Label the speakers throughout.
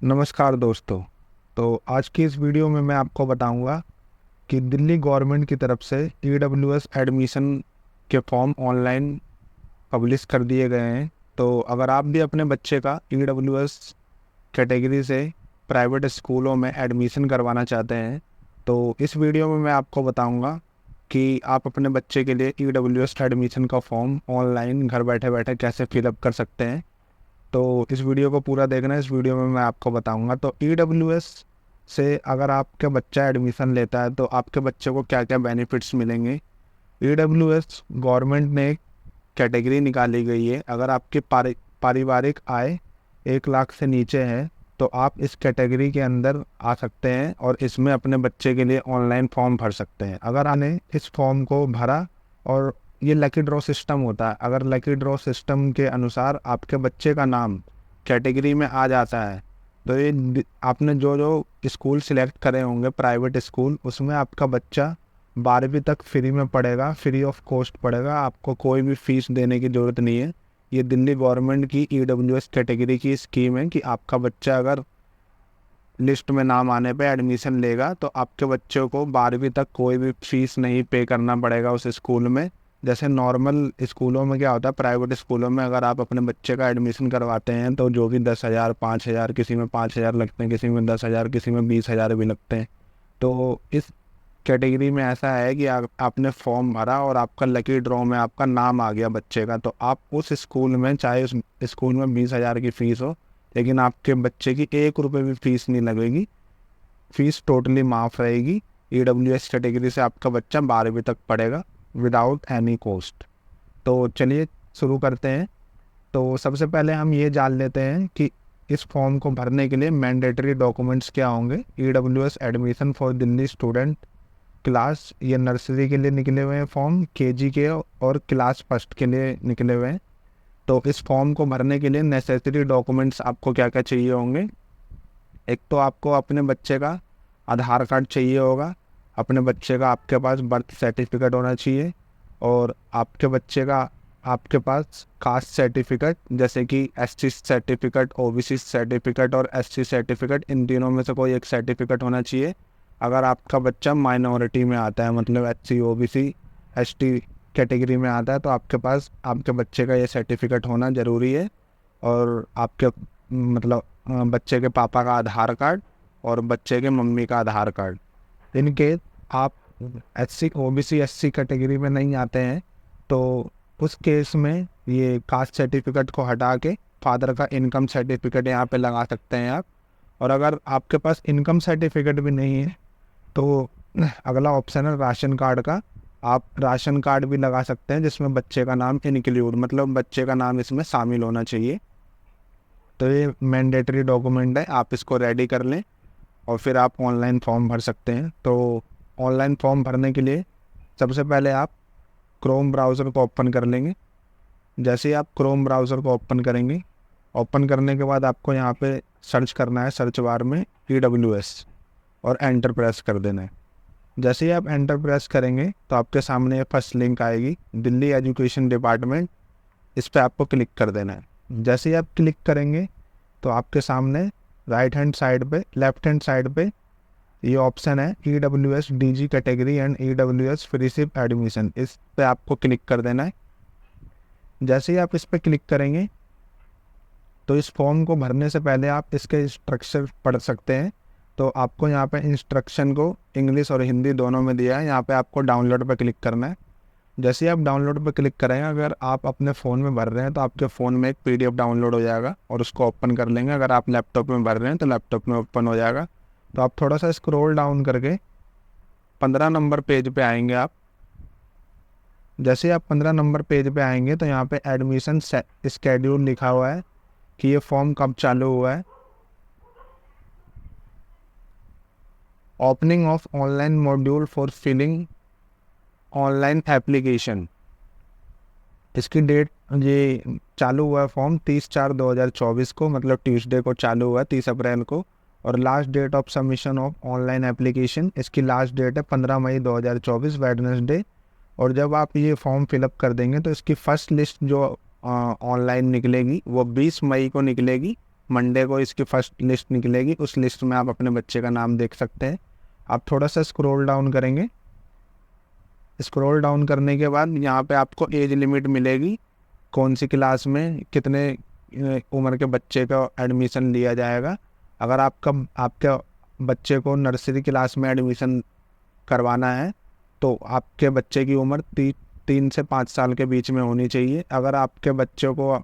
Speaker 1: नमस्कार दोस्तों। तो आज की इस वीडियो में मैं आपको बताऊंगा कि दिल्ली गवर्नमेंट की तरफ से ईडब्ल्यूएस एडमिशन के फॉर्म ऑनलाइन पब्लिश कर दिए गए हैं। तो अगर आप भी अपने बच्चे का ईडब्ल्यूएस कैटेगरी से प्राइवेट स्कूलों में एडमिशन करवाना चाहते हैं तो इस वीडियो में मैं आपको बताऊंगा कि आप अपने बच्चे के लिए ईडब्ल्यूएस एडमिशन का फॉर्म ऑनलाइन घर बैठे बैठे कैसे फिलअप कर सकते हैं। तो इस वीडियो को पूरा देखना। इस वीडियो में मैं आपको बताऊंगा तो ईडब्ल्यूएस से अगर आपका बच्चा एडमिशन लेता है तो आपके बच्चे को क्या क्या बेनिफिट्स मिलेंगे। ईडब्ल्यूएस गवर्नमेंट ने एक कैटेगरी निकाली गई है। अगर आपकी पारिवारिक आय 1 लाख से नीचे है तो आप इस कैटेगरी के अंदर आ सकते हैं और इसमें अपने बच्चे के लिए ऑनलाइन फॉर्म भर सकते हैं। अगर आपने इस फॉर्म को भरा और ये लकी ड्रॉ सिस्टम होता है, अगर लकी ड्रॉ सिस्टम के अनुसार आपके बच्चे का नाम कैटेगरी में आ जाता है तो ये आपने जो जो स्कूल सिलेक्ट करे होंगे प्राइवेट स्कूल, उसमें आपका बच्चा 12वीं तक फ्री में पढ़ेगा, फ्री ऑफ कॉस्ट पढ़ेगा। आपको कोई भी फीस देने की ज़रूरत नहीं है। ये दिल्ली गवर्नमेंट की ईडब्ल्यूएस कैटेगरी की स्कीम है कि आपका बच्चा अगर लिस्ट में नाम आने पे एडमिशन लेगा तो आपके बच्चों को 12वीं तक कोई भी फीस नहीं पे करना पड़ेगा उस स्कूल में। जैसे नॉर्मल स्कूलों में क्या होता है, प्राइवेट स्कूलों में अगर आप अपने बच्चे का एडमिशन करवाते हैं तो जो भी 10,000 5,000, किसी में 5,000 लगते हैं, किसी में 10,000, किसी में 20,000 भी लगते हैं। तो इस कैटेगरी में ऐसा है कि आपने फॉर्म भरा और आपका लकी ड्रॉ में आपका नाम आ गया बच्चे का, तो आप उस स्कूल में, चाहे उस स्कूल में 20,000 की फ़ीस हो, लेकिन आपके बच्चे की 1 रुपये भी फीस नहीं लगेगी। फीस टोटली माफ़ रहेगी। ईडब्ल्यूएस कैटेगरी से आपका बच्चा 12वीं तक पढ़ेगा विदाउट एनी कॉस्ट। तो चलिए शुरू करते हैं। तो सबसे पहले हम ये जान लेते हैं कि इस फॉर्म को भरने के लिए मैंडेटरी डॉक्यूमेंट्स क्या होंगे। EWS admission for Delhi student class, ये नर्सरी के लिए निकले हुए हैं फॉर्म, केजी के और क्लास फर्स्ट के लिए निकले हुए हैं। तो इस फॉर्म को भरने के लिए नेसेसरी डॉक्यूमेंट्स आपको क्या क्या चाहिए होंगे। एक तो आपको अपने बच्चे का आधार कार्ड चाहिए होगा, अपने बच्चे का आपके पास बर्थ सर्टिफिकेट होना चाहिए, और आपके बच्चे का आपके पास कास्ट सर्टिफिकेट, जैसे कि एससी सर्टिफिकेट, ओबीसी सर्टिफिकेट और एससी सर्टिफिकेट, इन तीनों में से कोई एक सर्टिफिकेट होना चाहिए। अगर आपका बच्चा माइनॉरिटी में आता है, मतलब एससी, ओबीसी, एसटी कैटेगरी में आता है, तो आपके पास आपके बच्चे का ये सर्टिफिकेट होना ज़रूरी है। और आपके मतलब बच्चे के पापा का आधार कार्ड और बच्चे के मम्मी का आधार कार्ड। इनके आप एससी, ओबीसी, एससी कैटेगरी में नहीं आते हैं तो उस केस में ये कास्ट सर्टिफिकेट को हटा के फादर का इनकम सर्टिफिकेट यहाँ पे लगा सकते हैं आप। और अगर आपके पास इनकम सर्टिफिकेट भी नहीं है तो अगला ऑप्शन है राशन कार्ड का। आप राशन कार्ड भी लगा सकते हैं जिसमें बच्चे का नाम इंक्लूड, मतलब बच्चे का नाम इसमें शामिल होना चाहिए। तो ये मैंडेटरी डॉक्यूमेंट है, आप इसको रेडी कर लें और फिर आप ऑनलाइन फॉर्म भर सकते हैं। तो ऑनलाइन फॉर्म भरने के लिए सबसे पहले आप क्रोम ब्राउज़र को ओपन कर लेंगे। जैसे ही आप क्रोम ब्राउज़र को ओपन करेंगे, ओपन करने के बाद आपको यहाँ पे सर्च करना है, सर्च बार में ईडब्ल्यूएस, और एंटर प्रेस कर देना है। जैसे ही आप एंटर प्रेस करेंगे तो आपके सामने फर्स्ट लिंक आएगी, दिल्ली एजुकेशन डिपार्टमेंट। इस पर आपको क्लिक कर देना है। जैसे ही आप क्लिक करेंगे तो आपके सामने राइट हैंड साइड पे, लेफ्ट हैंड साइड पे ये ऑप्शन है EWS DG category and EWS freeship admission. इस पे आपको क्लिक कर देना है। जैसे ही आप इस पे क्लिक करेंगे तो इस फॉर्म को भरने से पहले आप इसके इंस्ट्रक्शन पढ़ सकते हैं। तो आपको यहाँ पे इंस्ट्रक्शन को इंग्लिश और हिंदी दोनों में दिया है। यहाँ पे आपको डाउनलोड पे क्लिक करना है। जैसे ही आप डाउनलोड पर क्लिक करेंगे, अगर आप अपने फ़ोन में भर रहे हैं तो आपके फ़ोन में एक पीडीएफ डाउनलोड हो जाएगा और उसको ओपन कर लेंगे। अगर आप लैपटॉप में भर रहे हैं तो लैपटॉप में ओपन हो जाएगा। तो आप थोड़ा सा स्क्रॉल डाउन करके 15 नंबर पेज पे आएंगे आप। जैसे ही आप 15 नंबर पेज पे आएंगे तो यहाँ पे एडमिशन स्केड्यूल लिखा हुआ है कि ये फॉर्म कब चालू हुआ है। Opening of online module for filling online application, इसकी डेट, ये चालू हुआ है फॉर्म 30/4/2024 को, मतलब ट्यूसडे को चालू हुआ है, 30 अप्रैल को। और last date of submission of online application, इसकी लास्ट डेट है 15 मई 2024 वेडनेसडे। और जब आप ये फॉर्म फिलअप कर देंगे तो इसकी फ़र्स्ट लिस्ट जो ऑनलाइन निकलेगी वो 20 मई को निकलेगी। मंडे को इसकी फर्स्ट लिस्ट निकलेगी, उस लिस्ट में आप अपने बच्चे का नाम देख सकते हैं। आप थोड़ा सा स्क्रॉल डाउन करेंगे, स्क्रॉल डाउन करने के बाद यहाँ पे आपको एज लिमिट मिलेगी, कौन सी क्लास में कितने उम्र के बच्चे का एडमिशन लिया जाएगा। अगर आपके बच्चे को नर्सरी क्लास में एडमिशन करवाना है तो आपके बच्चे की उम्र 3 से 5 साल के बीच में होनी चाहिए। अगर आपके बच्चों को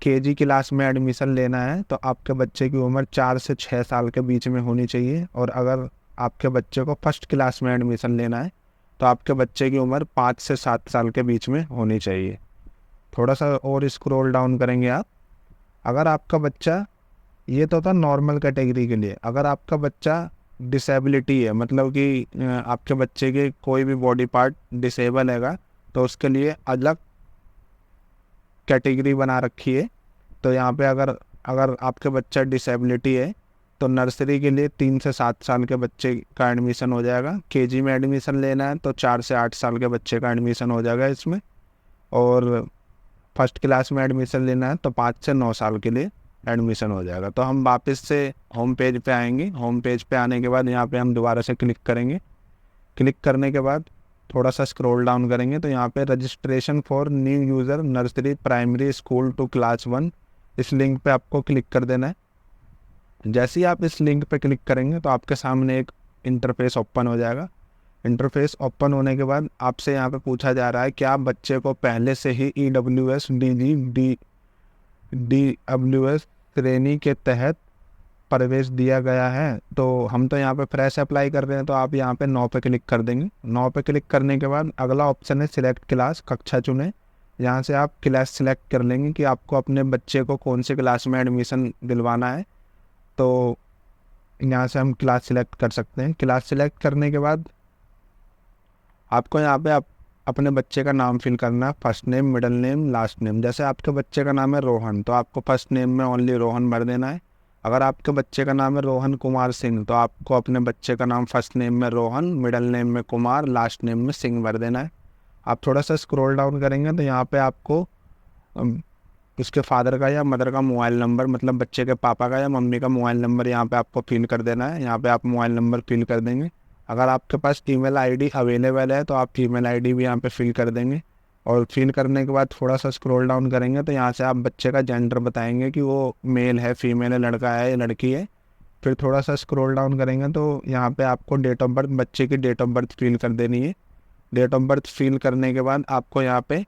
Speaker 1: केजी क्लास में एडमिशन लेना है तो आपके बच्चे की उम्र 4 से 6 साल के बीच में होनी चाहिए। और अगर आपके बच्चे को फर्स्ट क्लास में एडमिशन लेना है तो आपके बच्चे की उम्र 5 से 7 साल के बीच में होनी चाहिए। थोड़ा सा और स्क्रॉल डाउन करेंगे आप। अगर आपका बच्चा, ये तो था नॉर्मल कैटेगरी के लिए, अगर आपका बच्चा डिसेबिलिटी है, मतलब कि आपके बच्चे के कोई भी बॉडी पार्ट डिसेबल हैगा, तो उसके लिए अलग कैटेगरी बना रखी है। तो यहाँ पे अगर अगर आपके बच्चा डिसेबिलिटी है तो नर्सरी के लिए 3 से 7 साल के बच्चे का एडमिशन हो जाएगा। केजी में एडमिशन लेना है तो 4 से 8 साल के बच्चे का एडमिशन हो जाएगा इसमें। और फर्स्ट क्लास में एडमिशन लेना है तो 5 से 9 साल के लिए एडमिशन हो जाएगा। तो हम वापस से होम पेज पे आएंगे। होम पेज पे आने के बाद यहाँ पे हम दोबारा से क्लिक करेंगे। क्लिक करने के बाद थोड़ा सा स्क्रॉल डाउन करेंगे तो यहाँ पे registration for new user nursery primary school to class 1, इस लिंक पे आपको क्लिक कर देना है। जैसे ही आप इस लिंक पे क्लिक करेंगे तो आपके सामने एक इंटरफेस ओपन हो जाएगा। इंटरफेस ओपन होने के बाद आपसे यहाँ पे पूछा जा रहा है कि आप बच्चे को पहले से ही EWS DWS श्रेणी के तहत प्रवेश दिया गया है। तो हम तो यहाँ पे फ्रेश अप्लाई कर रहे हैं, तो आप यहाँ पे 9 पे क्लिक कर देंगे। 9 पे क्लिक करने के बाद अगला ऑप्शन है सिलेक्ट क्लास, कक्षा चुने। यहाँ से आप क्लास सिलेक्ट कर लेंगे कि आपको अपने बच्चे को कौन सी क्लास में एडमिशन दिलवाना है। तो यहाँ से हम क्लास सिलेक्ट कर सकते हैं। क्लास सिलेक्ट करने के बाद आपको यहाँ पे अपने बच्चे का नाम फिल करना है, first name, middle name, last name. जैसे आपके बच्चे का नाम है रोहन तो आपको फर्स्ट नेम में ओनली रोहन भर देना है। अगर आपके बच्चे का नाम है रोहन कुमार सिंह तो आपको अपने बच्चे का नाम फर्स्ट नेम में रोहन, मिडिल नेम में कुमार, लास्ट नेम में सिंह भर देना है। आप थोड़ा सा स्क्रॉल डाउन करेंगे तो यहाँ पे आपको उसके फादर का या मदर का मोबाइल नंबर, मतलब बच्चे के पापा का या मम्मी का मोबाइल नंबर यहाँ पे आपको फिल कर देना है। यहाँ पे आप मोबाइल नंबर फिल कर देंगे। अगर आपके पास ईमेल आईडी अवेलेबल है तो आप ईमेल आईडी भी यहाँ पे फिल कर देंगे। और फिल करने के बाद थोड़ा सा स्क्रॉल डाउन करेंगे तो यहाँ से आप बच्चे का जेंडर बताएंगे कि वो मेल है, फीमेल है, लड़का है या लड़की है। फिर थोड़ा सा स्क्रॉल डाउन करेंगे तो यहाँ पे आपको डेट ऑफ बर्थ, बच्चे की डेट ऑफ बर्थ फिल कर देनी है। डेट ऑफ बर्थ फिल करने के बाद आपको यहाँ पे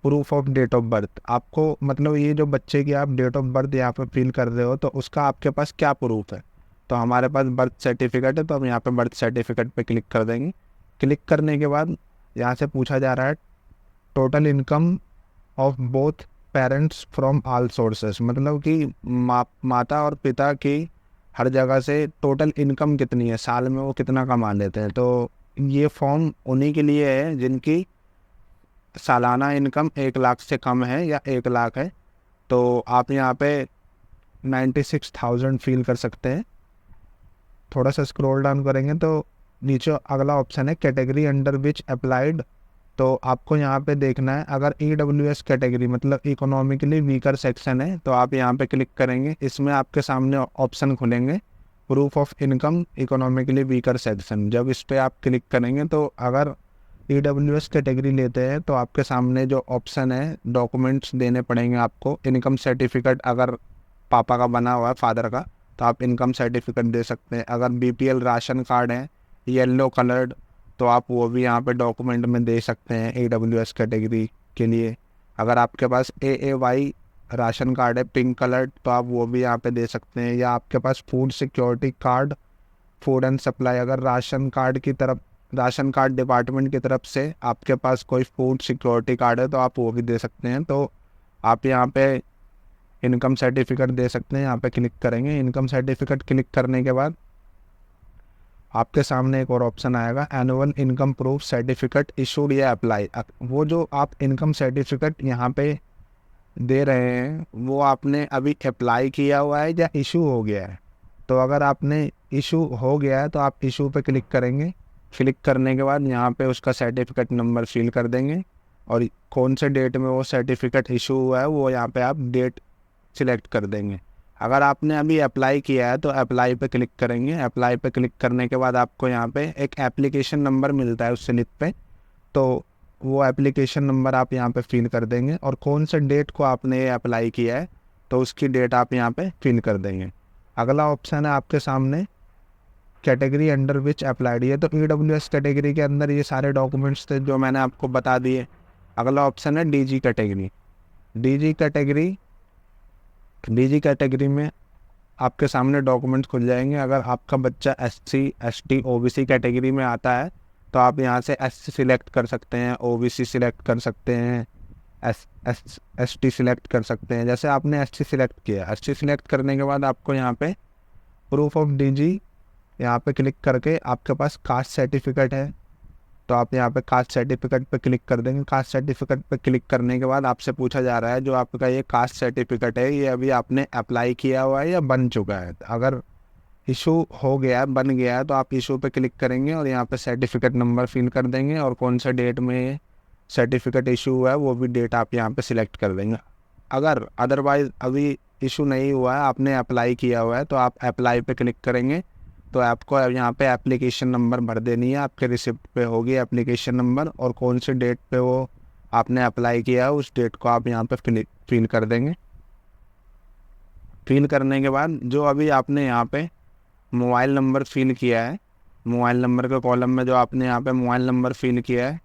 Speaker 1: proof of date of birth, आपको मतलब ये जो बच्चे की आप डेट ऑफ बर्थ यहाँ पे फिल कर रहे हो तो उसका आपके पास क्या प्रूफ है। तो हमारे पास बर्थ सर्टिफिकेट है तो हम यहाँ पे बर्थ सर्टिफिकेट पे क्लिक कर देंगे। क्लिक करने के बाद यहाँ से पूछा जा रहा है total income of both parents from all sources, मतलब कि माता और पिता की हर जगह से टोटल इनकम कितनी है, साल में वो कितना कमा लेते हैं। तो ये फॉर्म उन्हीं के लिए है जिनकी सालाना इनकम 1 लाख से कम है या 1 लाख है। तो आप यहाँ पे 96,000 फिल कर सकते हैं। थोड़ा सा स्क्रॉल डाउन करेंगे तो नीचे अगला ऑप्शन है कैटेगरी अंडर विच अप्लाइड। तो आपको यहाँ पे देखना है अगर EWS कैटेगरी मतलब इकोनॉमिकली वीकर सेक्शन है तो आप यहाँ पे क्लिक करेंगे। इसमें आपके सामने ऑप्शन खुलेंगे proof of income economically weaker section. जब इस पर आप क्लिक करेंगे तो अगर EWS कैटेगरी लेते हैं तो आपके सामने जो ऑप्शन है डॉक्यूमेंट्स देने पड़ेंगे आपको। इनकम सर्टिफिकेट अगर पापा का बना हुआ है, फादर का, तो आप इनकम सर्टिफिकेट दे सकते हैं। अगर BPL राशन कार्ड है येलो कलर्ड तो आप वो भी यहाँ पे डॉक्यूमेंट में दे सकते हैं EWS कैटेगरी के लिए। अगर आपके पास AAY राशन कार्ड है पिंक कलर्ड तो आप वो भी यहाँ पे दे सकते हैं। या आपके पास food security card, food and supply, अगर राशन कार्ड डिपार्टमेंट की तरफ से आपके पास कोई फूड सिक्योरिटी कार्ड है तो आप वो भी दे सकते हैं। तो आप यहाँ पे इनकम सर्टिफिकेट दे सकते हैं। यहाँ पे क्लिक करेंगे। इनकम सर्टिफिकेट क्लिक करने के बाद आपके सामने एक और ऑप्शन आएगा annual income proof certificate issued या अप्लाई। वो जो आप इनकम सर्टिफिकेट यहाँ पे दे रहे हैं वो आपने अभी अप्लाई किया हुआ है या इशू हो गया है। तो अगर आपने इशू हो गया है तो आप इशू पे क्लिक करेंगे। क्लिक करने के बाद यहाँ पे उसका सर्टिफिकेट नंबर फिल कर देंगे और कौन से डेट में वो सर्टिफिकेट इशू हुआ है वो यहाँ पे आप डेट सिलेक्ट कर देंगे। अगर आपने अभी अप्लाई किया है तो अप्लाई पे क्लिक करेंगे। अप्लाई पे क्लिक करने के बाद आपको यहाँ पे एक एप्लीकेशन नंबर मिलता है उस स्लिप पे, तो वो एप्लीकेशन नंबर आप यहाँ पे फिल कर देंगे और कौन से डेट को आपने ये अप्लाई किया है तो उसकी डेट आप यहाँ पे फिल कर देंगे। अगला ऑप्शन है आपके सामने कैटेगरी अंडर विच अप्लाइड है, तो EWS कैटेगरी के अंदर ये सारे डॉक्यूमेंट्स थे जो मैंने आपको बता दिए। अगला ऑप्शन है DG category. DG category DG category में आपके सामने डॉक्यूमेंट्स खुल जाएंगे। अगर आपका बच्चा SC ST OBC कैटेगरी में आता है तो आप यहाँ से SC सिलेक्ट कर सकते हैं, OBC सिलेक्ट कर सकते हैं, ST सिलेक्ट कर सकते हैं। जैसे आपने SC सिलेक्ट किया, SC सिलेक्ट करने के बाद आपको यहाँ पे प्रूफ ऑफ DG यहाँ पे क्लिक करके आपके पास कास्ट सर्टिफिकेट है तो आप यहाँ पे कास्ट सर्टिफिकेट पे क्लिक कर देंगे। कास्ट सर्टिफिकेट पे क्लिक करने के बाद आपसे पूछा जा रहा है जो आपका ये कास्ट सर्टिफिकेट है ये अभी आपने अप्लाई किया हुआ है या बन चुका है। अगर इशू हो गया है, बन गया है, तो आप इशू पे क्लिक करेंगे और यहाँ पे सर्टिफिकेट नंबर फिल कर देंगे और कौन सा डेट में सर्टिफिकेट इशू हुआ है वो भी डेट आप यहाँ पे सिलेक्ट कर देंगे। अगर अदरवाइज अभी इशू नहीं हुआ है, आपने अप्लाई किया हुआ है, तो आप अप्लाई पे क्लिक करेंगे तो आपको यहाँ पे एप्लीकेशन नंबर भर देनी है। आपके रिसिप्ट पे होगी एप्लीकेशन नंबर और कौन से डेट पे वो आपने अप्लाई किया है उस डेट को आप यहाँ पे फिल कर देंगे। फिल करने के बाद जो अभी आपने यहाँ पे मोबाइल नंबर फिल किया है, मोबाइल नंबर के कॉलम में जो आपने यहाँ पे मोबाइल नंबर फिल किया है,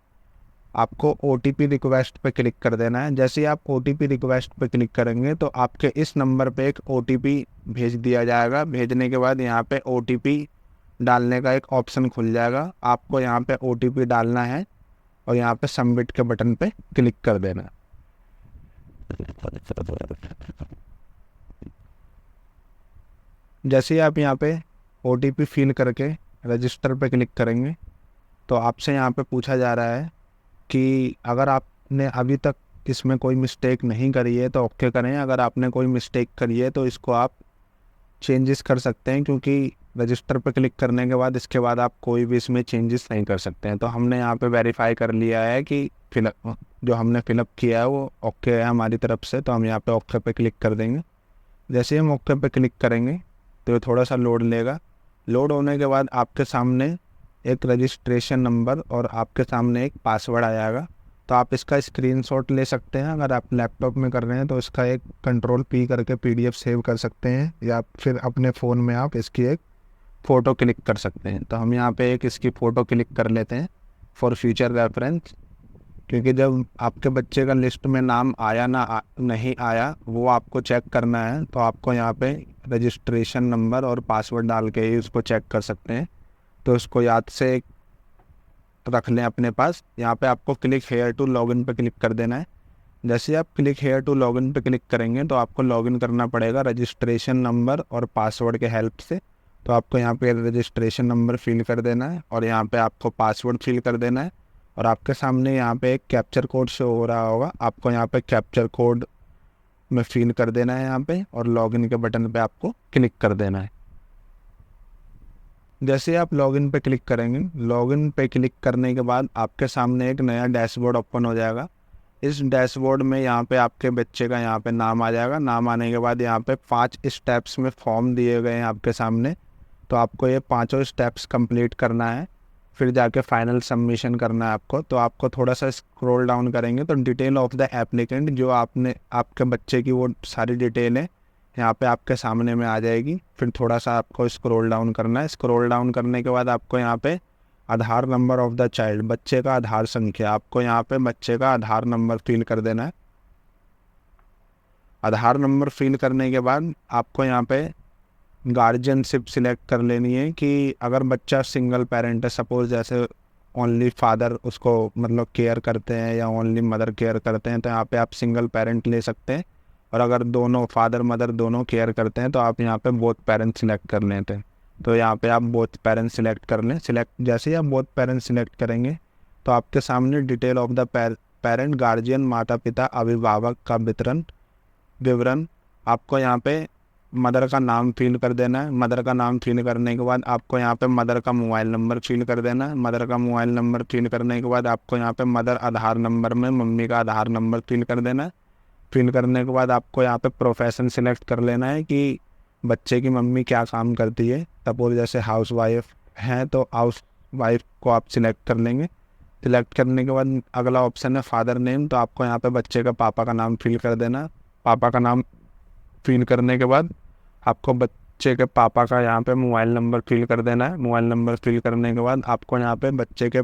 Speaker 1: आपको OTP रिक्वेस्ट पे क्लिक कर देना है। जैसे ही आप OTP रिक्वेस्ट पे क्लिक करेंगे तो आपके इस नंबर पे एक OTP भेज दिया जाएगा। भेजने के बाद यहाँ पे OTP डालने का एक ऑप्शन खुल जाएगा। आपको यहाँ पे OTP डालना है और यहाँ पे सबमिट के बटन पे क्लिक कर देना है। जैसे ही आप यहाँ पे OTP फिल करके रजिस्टर पे क्लिक करेंगे तो आपसे यहाँ पे पूछा जा रहा है कि अगर आपने अभी तक इसमें कोई मिस्टेक नहीं करी है तो ओके करें। अगर आपने कोई मिस्टेक करी है तो इसको आप चेंजेस कर सकते हैं, क्योंकि रजिस्टर पर क्लिक करने के बाद इसके बाद आप कोई भी इसमें चेंजेस नहीं कर सकते हैं। तो हमने यहाँ पे वेरीफाई कर लिया है कि जो हमने फिलअप किया है वो ओके है हमारी तरफ से, तो हम यहाँ पे ओके पे क्लिक कर देंगे। जैसे ही हम ओके पे क्लिक करेंगे तो ये थोड़ा सा लोड लेगा। लोड होने के बाद आपके सामने एक रजिस्ट्रेशन नंबर और आपके सामने एक पासवर्ड आ जाएगा। तो आप इसका स्क्रीनशॉट ले सकते हैं। अगर आप लैपटॉप में कर रहे हैं तो इसका एक Ctrl+P करके PDF सेव कर सकते हैं या फिर अपने फ़ोन में आप इसकी एक फ़ोटो क्लिक कर सकते हैं। तो हम यहाँ पे एक इसकी फ़ोटो क्लिक कर लेते हैं फॉर फ्यूचर रेफरेंस, क्योंकि जब आपके बच्चे का लिस्ट में नाम आया नहीं आया वो आपको चेक करना है। तो आपको यहाँ पे रजिस्ट्रेशन नंबर और पासवर्ड डाल के ही उसको चेक कर सकते हैं। तो उसको याद से रख लें अपने पास। यहाँ पे आपको क्लिक हेयर टू लॉगिन पे क्लिक कर देना है। जैसे आप क्लिक हेयर टू लॉगिन पे क्लिक करेंगे तो आपको लॉगिन करना पड़ेगा रजिस्ट्रेशन नंबर और पासवर्ड के हेल्प से। तो आपको यहाँ पे रजिस्ट्रेशन नंबर फिल कर देना है और यहाँ पे आपको पासवर्ड फिल कर देना है और आपके सामने यहाँ पे एक कैप्चर कोड शो हो रहा होगा। आपको यहाँ पे कैप्चर कोड में फिल कर देना है यहाँ पे और लॉगिन के बटन पे आपको क्लिक कर देना है। जैसे आप लॉगिन पे क्लिक करेंगे, लॉगिन पे क्लिक करने के बाद आपके सामने एक नया डैशबोर्ड ओपन हो जाएगा। इस डैशबोर्ड में यहाँ पे आपके बच्चे का यहाँ पे नाम आ जाएगा। नाम आने के बाद यहाँ पे 5 स्टेप्स में फॉर्म दिए गए हैं आपके सामने। तो आपको ये 5 स्टेप्स कंप्लीट करना है, फिर जाके फाइनल सबमिशन करना है आपको। तो आपको थोड़ा सा स्क्रॉल डाउन करेंगे तो डिटेल ऑफ द एप्लीकेंट, जो आपने आपके बच्चे की वो सारी डिटेल है यहाँ पे आपके सामने में आ जाएगी। फिर थोड़ा सा आपको स्क्रॉल डाउन करना है। स्क्रॉल डाउन करने के बाद आपको यहाँ पे आधार नंबर ऑफ द चाइल्ड, बच्चे का आधार संख्या, आपको यहाँ पे बच्चे का आधार नंबर फिल कर देना है। आधार नंबर फिल करने के बाद आपको यहाँ पे गार्जियनशिप सिलेक्ट कर लेनी है कि अगर बच्चा सिंगल पेरेंट है, सपोज जैसे ओनली फादर उसको मतलब केयर करते हैं या ओनली मदर केयर करते हैं, तो यहाँ पे आप सिंगल पेरेंट ले सकते हैं। और अगर दोनों फादर मदर दोनों केयर करते हैं तो आप यहाँ पे बोथ पेरेंट्स सिलेक्ट कर लेते हैं। तो यहाँ पे आप बोथ पेरेंट्स सिलेक्ट कर लें। जैसे ही आप बोथ पेरेंट्स सिलेक्ट करेंगे तो आपके सामने detail of the parent, guardian, माता पिता, अभिभावक का विवरण आपको यहाँ पे मदर का नाम फिल कर देना है। मदर का नाम फिल करने के बाद आपको यहाँ पे मदर का मोबाइल नंबर फिल कर देना है। मदर का मोबाइल नंबर फिल करने के बाद आपको यहाँ पे मदर आधार नंबर में मम्मी का आधार नंबर फिल कर देना है। फिल करने के बाद आपको यहाँ पे प्रोफेशन सिलेक्ट कर लेना है कि बच्चे की मम्मी क्या काम करती है। सपोज जैसे हाउस वाइफ हैं तो हाउस वाइफ को आप सिलेक्ट कर लेंगे। सिलेक्ट करने के बाद अगला ऑप्शन है फादर नेम, तो आपको यहाँ पे बच्चे का पापा का नाम फिल कर देना है। पापा का नाम फिल करने के बाद आपको बच्चे के पापा का यहाँ पे मोबाइल नंबर फिल कर देना है। मोबाइल नंबर फिल करने के बाद आपको यहाँ पे बच्चे के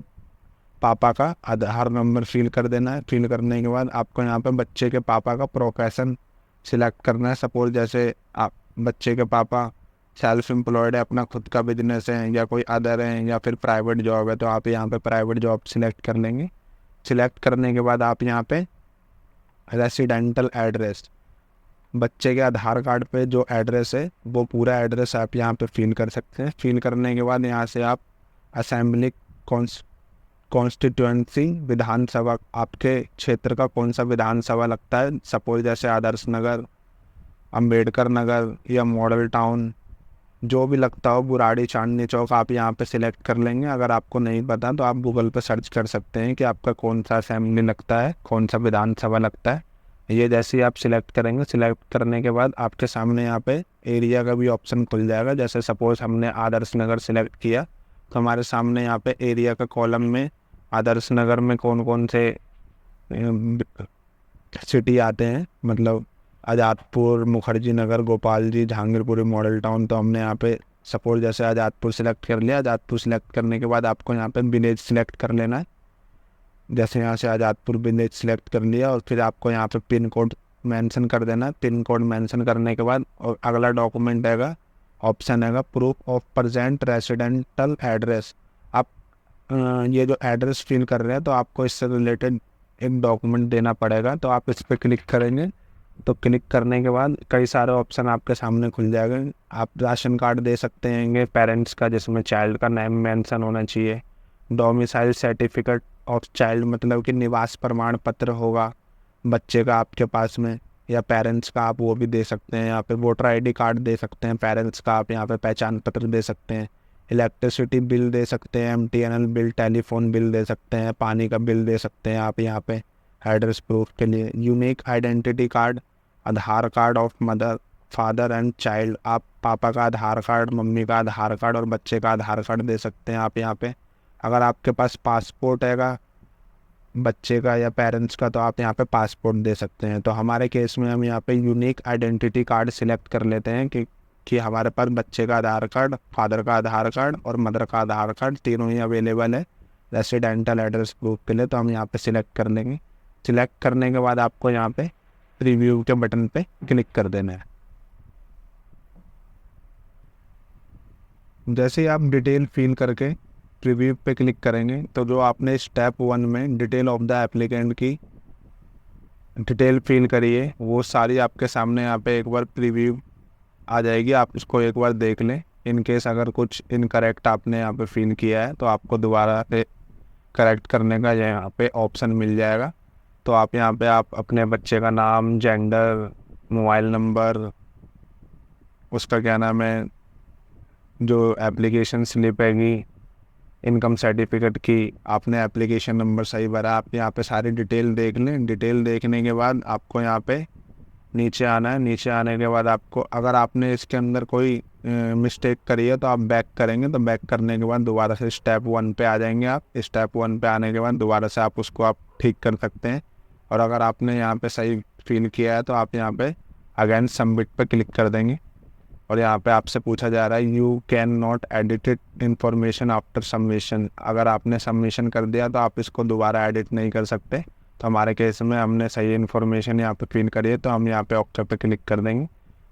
Speaker 1: पापा का आधार नंबर फिल कर देना है। फिल करने के बाद आपको यहाँ पे बच्चे के पापा का प्रोफेशन सिलेक्ट करना है। सपोज जैसे आप बच्चे के पापा सेल्फ एम्प्लॉयड है, अपना खुद का बिजनेस है, या कोई अदर है, या फिर प्राइवेट जॉब है, तो आप यहाँ पे प्राइवेट जॉब सिलेक्ट कर लेंगे। सिलेक्ट करने के बाद आप यहाँ पे रेसिडेंटल एड्रेस, बच्चे के आधार कार्ड पे जो एड्रेस है वो पूरा एड्रेस आप यहाँ पे फिल कर सकते हैं। फिल करने के बाद यहाँ से आप असेंबली कॉन्स्टिट्यूएंसी विधानसभा, आपके क्षेत्र का कौन सा विधानसभा लगता है, सपोज जैसे आदर्श नगर, अंबेडकर नगर या मॉडल टाउन, जो भी लगता हो, बुराड़ी, चांदनी चौक, आप यहाँ पे सिलेक्ट कर लेंगे। अगर आपको नहीं पता तो आप गूगल पे सर्च कर सकते हैं कि आपका कौन सा असेंबली लगता है, कौन सा विधानसभा लगता है। ये जैसे ही आप सिलेक्ट करेंगे, सिलेक्ट करने के बाद आपके सामने यहाँ पे एरिया का भी ऑप्शन खुल जाएगा। जैसे सपोज हमने आदर्श नगर सिलेक्ट किया तो हमारे सामने यहाँ पे एरिया का कॉलम में आदर्श नगर में कौन कौन से सिटी आते हैं, मतलब आज़ादपुर, मुखर्जी नगर, गोपाल जी, जहांगीरपुरी, मॉडल टाउन। तो हमने यहाँ पे सपोज जैसे आज़ादपुर सिलेक्ट कर लिया। आज़ादपुर सिलेक्ट करने के बाद आपको यहाँ पे विलेज सिलेक्ट कर लेना है। जैसे यहाँ से आज़ादपुर विलेज सिलेक्ट कर लिया और फिर आपको यहाँ पे पिन कोड मेंशन कर देना है। पिन कोड मेंशन करने के बाद और अगला डॉक्यूमेंट आएगा, ऑप्शन आएगा proof of present residential address. आप ये जो एड्रेस फिल कर रहे हैं तो आपको इससे रिलेटेड एक डॉक्यूमेंट देना पड़ेगा। तो आप इस पर क्लिक करेंगे तो क्लिक करने के बाद कई सारे ऑप्शन आपके सामने खुल जाएंगे। आप राशन कार्ड दे सकते हैं पेरेंट्स का, जिसमें चाइल्ड का नाम मेंशन होना चाहिए। डोमिसाइल सर्टिफिकेट ऑफ चाइल्ड, मतलब कि निवास प्रमाण पत्र होगा बच्चे का आपके पास में, या पेरेंट्स का आप वो भी दे सकते हैं। यहाँ पे वोटर आईडी कार्ड दे सकते हैं पेरेंट्स का, आप यहाँ पे पहचान पत्र दे सकते हैं। इलेक्ट्रिसिटी बिल दे सकते हैं, एमटीएनएल बिल, टेलीफोन बिल दे सकते हैं, पानी का बिल दे सकते हैं आप यहाँ पे एड्रेस प्रूफ के लिए। Unique identity card, Aadhaar card of mother, father and child, आप पापा का आधार कार्ड, मम्मी का आधार कार्ड और बच्चे का आधार कार्ड दे सकते हैं आप यहाँ पे। अगर आपके पास पासपोर्ट हैगा बच्चे का या पेरेंट्स का तो आप यहाँ पे पासपोर्ट दे सकते हैं। तो हमारे केस में हम यहाँ पे यूनिक आइडेंटिटी कार्ड सिलेक्ट कर लेते हैं कि हमारे पास बच्चे का आधार कार्ड, फादर का आधार कार्ड और मदर का आधार कार्ड तीनों ही अवेलेबल है रेसिडेंटल एड्रेस प्रूफ के लिए। तो हम यहाँ पे सिलेक्ट कर लेंगे। सिलेक्ट करने के बाद आपको यहाँ पे प्रीव्यू के बटन पे क्लिक कर देना है। जैसे ही आप डिटेल फिल करके प्रीव्यू पे क्लिक करेंगे तो जो आपने स्टेप 1 में डिटेल ऑफ द एप्लीकेंट की डिटेल फिल करी है वो सारी आपके सामने यहाँ पे एक बार प्रीव्यू आ जाएगी। आप इसको एक बार देख लें। इन केस अगर कुछ इनकरेक्ट आपने यहाँ पे फिल किया है तो आपको दोबारा से करेक्ट करने का यहाँ पे ऑप्शन मिल जाएगा। तो आप यहाँ पे आप अपने बच्चे का नाम, जेंडर, मोबाइल नंबर, उसका क्या नाम है, जो एप्लीकेशन स्लिप हैगी, इनकम सर्टिफिकेट की, आपने एप्लीकेशन नंबर सही भरा, आप यहाँ पे सारी डिटेल देख लें। डिटेल देखने के बाद आपको यहाँ पे नीचे आना है। नीचे आने के बाद आपको अगर आपने इसके अंदर कोई मिस्टेक करी है तो आप बैक करेंगे। तो बैक करने के बाद दोबारा से स्टेप 1 पे आ जाएंगे आप। स्टेप 1 पे आने के बाद दोबारा से आप उसको आप ठीक कर सकते हैं। और अगर आपने यहाँ पे सही फिल किया है तो आप यहाँ पे अगेन सबमिट पे क्लिक कर देंगे। और यहाँ पे आपसे पूछा जा रहा है you can not edited information after submission. अगर आपने सबमिशन कर दिया तो आप इसको दोबारा एडिट नहीं कर सकते। तो हमारे केस में हमने सही इन्फॉर्मेशन यहाँ पे फिल करी है तो हम यहाँ पे ओके पे क्लिक कर देंगे।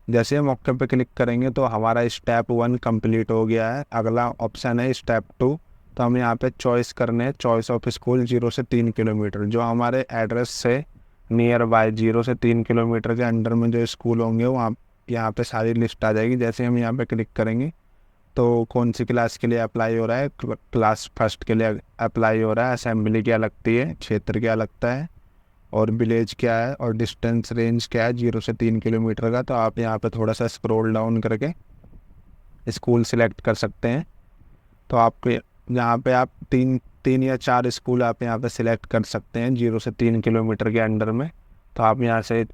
Speaker 1: जैसे हम ओके पे क्लिक करेंगे तो हमारा स्टेप 1 कंप्लीट हो गया है। अगला ऑप्शन है स्टेप 2। तो हम यहाँ पे चॉइस करने हैं चॉइस ऑफ स्कूल 0 से 3 किलोमीटर। जो हमारे एड्रेस से नियर बाय 0 से 3 किलोमीटर के अंडर में जो स्कूल होंगे वहाँ यहाँ पे सारी लिस्ट आ जाएगी। जैसे हम यहाँ पे क्लिक करेंगे तो कौन सी क्लास के लिए अप्लाई हो रहा है, क्लास फर्स्ट के लिए अप्लाई हो रहा है, असेंबली क्या लगती है, क्षेत्र क्या लगता है और विलेज क्या है और डिस्टेंस रेंज क्या है 0 से 3 किलोमीटर का। तो आप यहाँ पे थोड़ा सा स्क्रॉल डाउन करके स्कूल सिलेक्ट कर सकते हैं। तो आपके यहाँ पे आप तीन या 4 स्कूल आप यहाँ पे सिलेक्ट कर सकते हैं 0 से 3 किलोमीटर के अंडर में। तो आप यहाँ से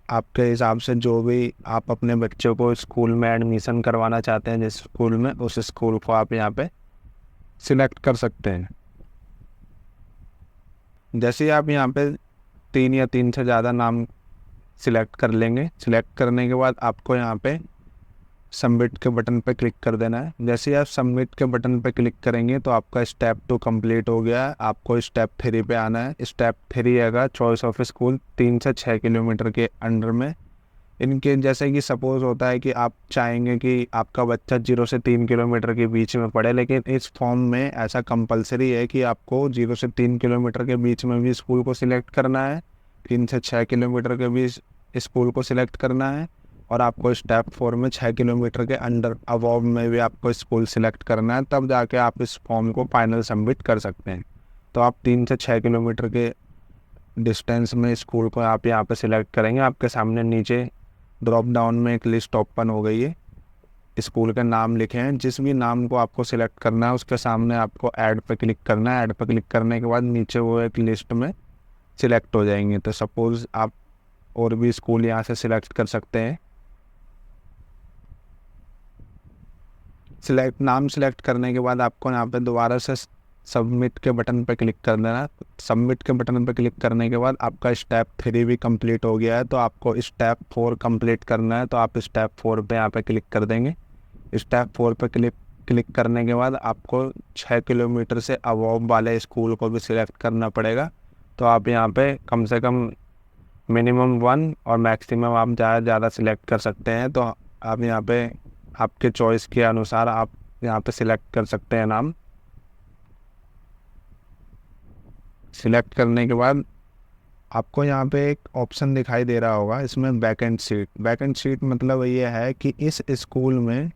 Speaker 1: आपके हिसाब से जो भी आप अपने बच्चों को स्कूल में एडमिशन करवाना चाहते हैं, जिस स्कूल में, उस स्कूल को आप यहाँ पे सिलेक्ट कर सकते हैं। जैसे ही आप यहाँ पे 3 या 3 से ज़्यादा नाम सिलेक्ट कर लेंगे, सिलेक्ट करने के बाद आपको यहाँ पे सबमिट के बटन पर क्लिक कर देना है। जैसे ही आप सबमिट के बटन पर क्लिक करेंगे तो आपका स्टेप 2 कंप्लीट हो गया है। आपको स्टेप 3 पे आना है। स्टेप 3 है चॉइस ऑफ स्कूल 3 से 6 किलोमीटर के अंडर में। इनके जैसे कि सपोज़ होता है कि आप चाहेंगे कि आपका बच्चा 0 से 3 किलोमीटर के बीच में पढ़े, लेकिन इस फॉर्म में ऐसा कंपलसरी है कि आपको 0 से 3 किलोमीटर के बीच में भी स्कूल को सिलेक्ट करना है, 3 से 6 किलोमीटर के बीच स्कूल को सिलेक्ट करना है, और आपको स्टेप 4 में 6 किलोमीटर के अंडर अबव में भी आपको स्कूल सिलेक्ट करना है। तब जाके आप इस फॉर्म को फाइनल सबमिट कर सकते हैं। तो आप 3 से 6 किलोमीटर के डिस्टेंस में स्कूल को आप यहाँ पे सिलेक्ट करेंगे। आपके सामने नीचे ड्रॉप डाउन में एक लिस्ट ओपन हो गई है, स्कूल के नाम लिखे हैं। जिस भी नाम को आपको सिलेक्ट करना है उसके सामने आपको ऐड पे क्लिक करना है। ऐड पे क्लिक करने के बाद नीचे वो एक लिस्ट में सिलेक्ट हो जाएंगे। तो सपोज़ आप और भी स्कूल यहाँ से सिलेक्ट कर सकते हैं। नाम सिलेक्ट करने के बाद आपको यहाँ पे दोबारा से सबमिट के बटन पर क्लिक कर देना। सबमिट के बटन पर क्लिक करने के बाद आपका स्टेप 3 भी कंप्लीट हो गया है। तो आपको स्टेप 4 कंप्लीट करना है। तो आप स्टेप 4 पे यहाँ पे क्लिक कर देंगे। स्टेप 4 पे क्लिक करने के बाद आपको 6 किलोमीटर से अबव वाले स्कूल को भी सिलेक्ट करना पड़ेगा। तो आप यहाँ पे कम से कम मिनिमम 1 और मैक्सिमम आप ज़्यादा सिलेक्ट कर सकते हैं। तो आप यहाँ पे आपके चॉइस के अनुसार आप यहाँ पे सिलेक्ट कर सकते हैं नाम। सिलेक्ट करने के बाद आपको यहाँ पे एक ऑप्शन दिखाई दे रहा होगा, इसमें वैकेंट सीट। वैकेंट सीट मतलब ये है कि इस स्कूल में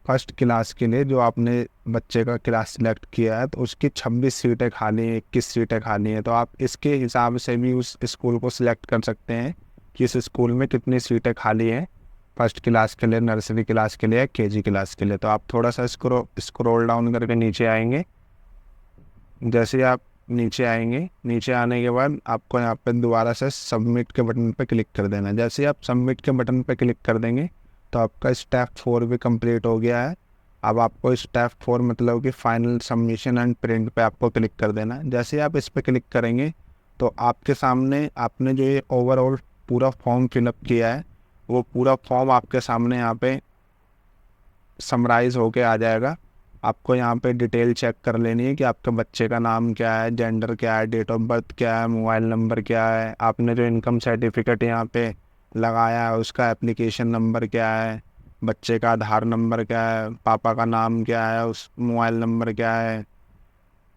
Speaker 1: फर्स्ट क्लास के लिए जो आपने बच्चे का क्लास सिलेक्ट किया है तो उसकी 26 सीटें खाली हैं, 21 सीटें खाली हैं। तो आप इसके हिसाब से भी उस स्कूल को सिलेक्ट कर सकते हैं कि इस स्कूल में कितनी सीटें खाली हैं फर्स्ट क्लास के लिए, नर्सरी क्लास के लिए, केजी क्लास के लिए। तो आप थोड़ा सा स्क्रॉल डाउन करके नीचे आएंगे। जैसे ही आप नीचे आएंगे, नीचे आने के बाद आपको यहाँ पे दोबारा से सबमिट के बटन पे क्लिक कर देना है। जैसे ही आप सबमिट के बटन पे क्लिक कर देंगे तो आपका स्टेप 4 भी कंप्लीट हो गया है। अब आपको स्टेप 4 मतलब कि फाइनल सबमिशन एंड प्रिंट पे आपको क्लिक कर देना है। जैसे ही आप इस पर क्लिक करेंगे तो आपके सामने आपने जो ये ओवरऑल पूरा फॉर्म फिलअप किया है वो पूरा फॉर्म आपके सामने यहाँ पे समराइज होके आ जाएगा। आपको यहाँ पे डिटेल चेक कर लेनी है कि आपके बच्चे का नाम क्या है, जेंडर क्या है, डेट ऑफ बर्थ क्या है, मोबाइल नंबर क्या है, आपने जो इनकम सर्टिफिकेट यहाँ पे लगाया है उसका एप्लीकेशन नंबर क्या है, बच्चे का आधार नंबर क्या है, पापा का नाम क्या है, उस मोबाइल नंबर क्या है,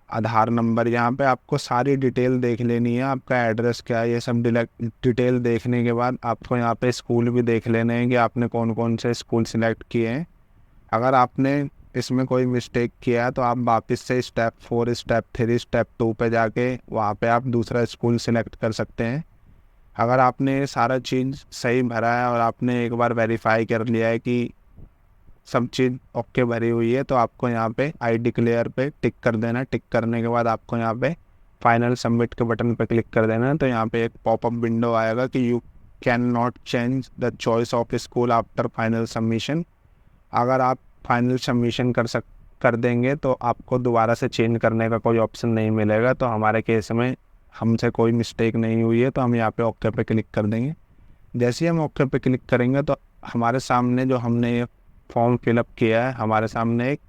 Speaker 1: आधार नंबर। यहाँ पे आपको सारी डिटेल देख लेनी है। आपका एड्रेस क्या है, ये सब डिटेल देखने के बाद आपको यहाँ पे स्कूल भी देख लेने हैं कि आपने कौन कौन से स्कूल सिलेक्ट किए हैं। अगर आपने इसमें कोई मिस्टेक किया है तो आप वापस से स्टेप 4, स्टेप 3, स्टेप 2 पे जाके वहाँ पे आप दूसरा स्कूल सिलेक्ट कर सकते हैं। अगर आपने सारा चीज़ सही भरा है और आपने एक बार वेरीफाई कर लिया है कि सब चीज़ ओके भरी हुई है तो आपको यहाँ पे आई डिक्लेयर पे टिक कर देना। टिक करने के बाद आपको यहाँ पे फाइनल सबमिट के बटन पे क्लिक कर देना है। तो यहाँ पे एक पॉपअप विंडो आएगा कि you can not change the choice of school after final submission. अगर आप फाइनल सबमिशन कर देंगे तो आपको दोबारा से चेंज करने का कोई ऑप्शन नहीं मिलेगा। तो हमारे केस में हमसे कोई मिस्टेक नहीं हुई है तो हम यहाँ पे ओके पे क्लिक कर देंगे। जैसे ही हम ओके पे क्लिक करेंगे तो हमारे सामने जो हमने ये फॉर्म फिलअप किया है हमारे सामने एक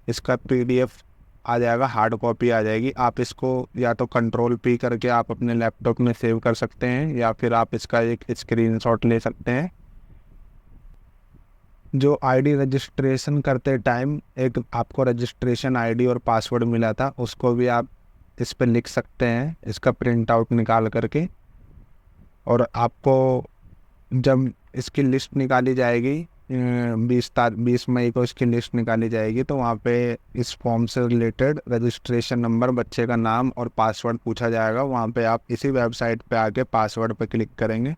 Speaker 1: इसका PDF आ जाएगा, हार्ड कॉपी आ जाएगी। आप इसको या तो Ctrl+P करके आप अपने लैपटॉप में सेव कर सकते हैं या फिर आप इसका एक स्क्रीनशॉट ले सकते हैं। जो आईडी रजिस्ट्रेशन करते टाइम एक आपको रजिस्ट्रेशन आईडी और पासवर्ड मिला था उसको भी आप इस पर लिख सकते हैं, इसका प्रिंट आउट निकाल करके। और आपको जब इसकी लिस्ट निकाली जाएगी 20 मई को इसकी लिस्ट निकाली जाएगी तो वहाँ पे इस फॉर्म से रिलेटेड रजिस्ट्रेशन नंबर, बच्चे का नाम और पासवर्ड पूछा जाएगा। वहाँ पे आप इसी वेबसाइट पे आके पासवर्ड पे क्लिक करेंगे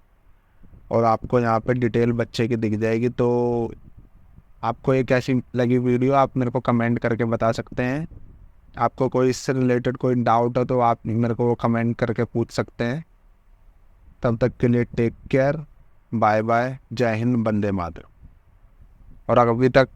Speaker 1: और आपको यहाँ पे डिटेल बच्चे की दिख जाएगी। तो आपको ये कैसी लगी वीडियो आप मेरे को कमेंट करके बता सकते हैं। आपको कोई इससे रिलेटेड कोई डाउट हो तो आप मेरे को कमेंट करके पूछ सकते हैं। तब तक के लिए टेक केयर, बाय बाय, जय हिंद, वंदे मातरम। और अगर अभी तक